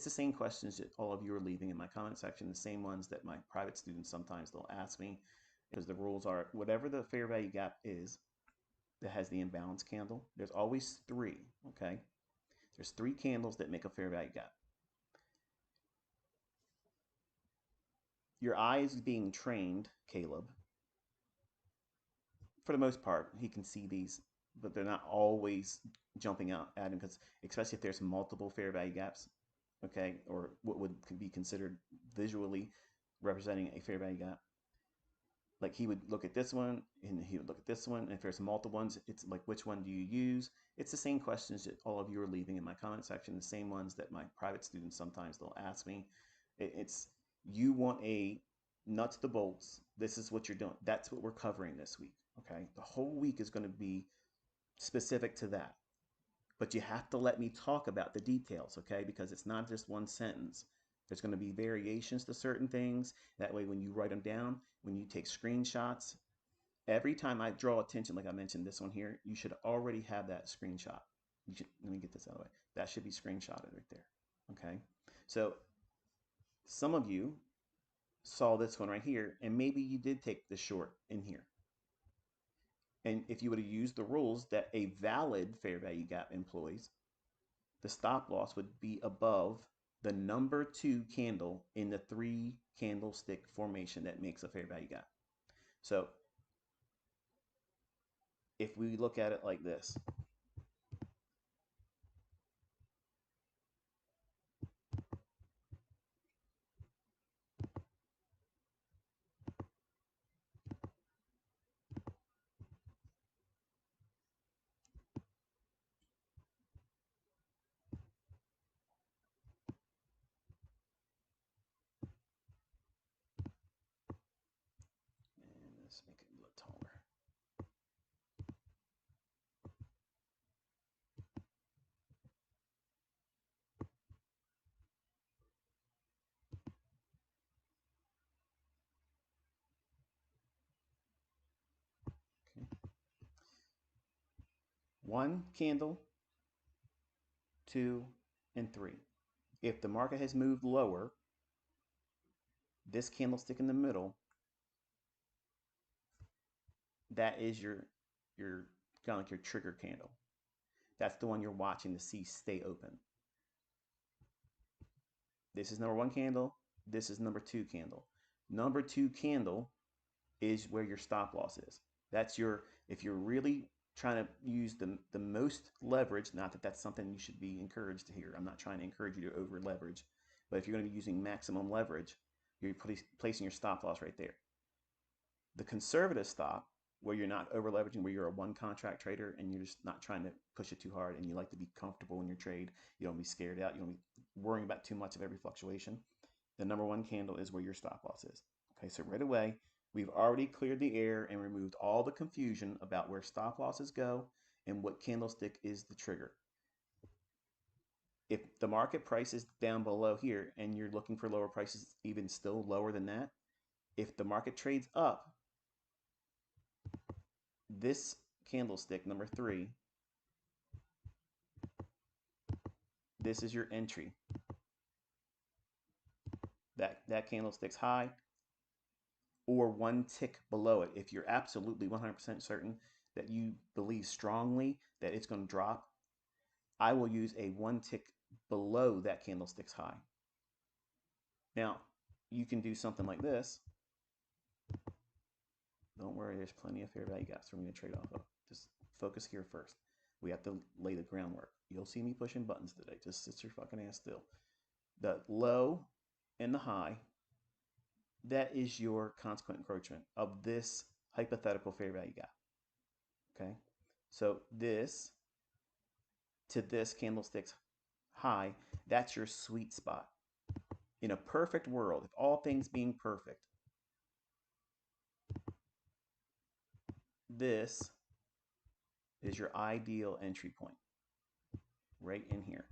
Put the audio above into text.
the same questions that all of you are leaving in my comment section, the same ones that my private students sometimes they'll ask me, because the rules are whatever the fair value gap is that has the imbalance candle, there's always three, okay? There's three candles that make a fair value gap. Your eye is being trained, Caleb. For the most part, he can see these, but they're not always jumping out at him, because especially if there's multiple fair value gaps, okay, or what would be considered visually representing a fair value gap. Like he would look at this one and he would look at this one, and if there's multiple ones, it's like, which one do you use? It's the same questions that all of you are leaving in my comment section, the same ones that my private students sometimes they'll ask me. It's you want a nuts to bolts. This is what you're doing. That's what we're covering this week. Okay, the whole week is going to be specific to that, but you have to let me talk about the details, okay? Because it's not just one sentence. There's going to be variations to certain things. That way, when you write them down, when you take screenshots, every time I draw attention, like I mentioned this one here, you should already have that screenshot. Let me get this out of the way. That should be screenshotted right there, okay? So some of you saw this one right here, and maybe you did take the short in here. And if you would have used the rules that a valid fair value gap employs, the stop loss would be above the number 2 candle in the 3 candlestick formation that makes a fair value gap. So if we look at it like this, and let's make it a little taller. Okay. 1 candle, 2, and 3. If the market has moved lower, this candlestick in the middle, that is your kind of like your trigger candle. That's the one you're watching to see stay open. This is number 1 candle. This is number 2 candle. Number 2 candle is where your stop loss is. That's your, if you're really trying to use the most leverage, not that that's something you should be encouraged to hear. I'm not trying to encourage you to over leverage, but if you're going to be using maximum leverage, you're placing your stop loss right there. The conservative stop, where you're not over leveraging, where you're a one contract trader and you're just not trying to push it too hard and you like to be comfortable in your trade, you don't be scared out, you don't be worrying about too much of every fluctuation. The number 1 candle is where your stop loss is. Okay, so right away, we've already cleared the air and removed all the confusion about where stop losses go and what candlestick is the trigger. If the market price is down below here and you're looking for lower prices, even still lower than that, if the market trades up, this candlestick, number 3, this is your entry. That candlestick's high, or 1 tick below it. If you're absolutely 100% certain that you believe strongly that it's going to drop, I will use a 1 tick below that candlestick's high. Now, you can do something like this. Don't worry, there's plenty of fair value gaps for me to trade off of. Just focus here first. We have to lay the groundwork. You'll see me pushing buttons today. Just sit your fucking ass still. The low and the high, that is your consequent encroachment of this hypothetical fair value gap. Okay? So this to this candlestick's high, that's your sweet spot. In a perfect world, if all things being perfect, this is your ideal entry point right in here.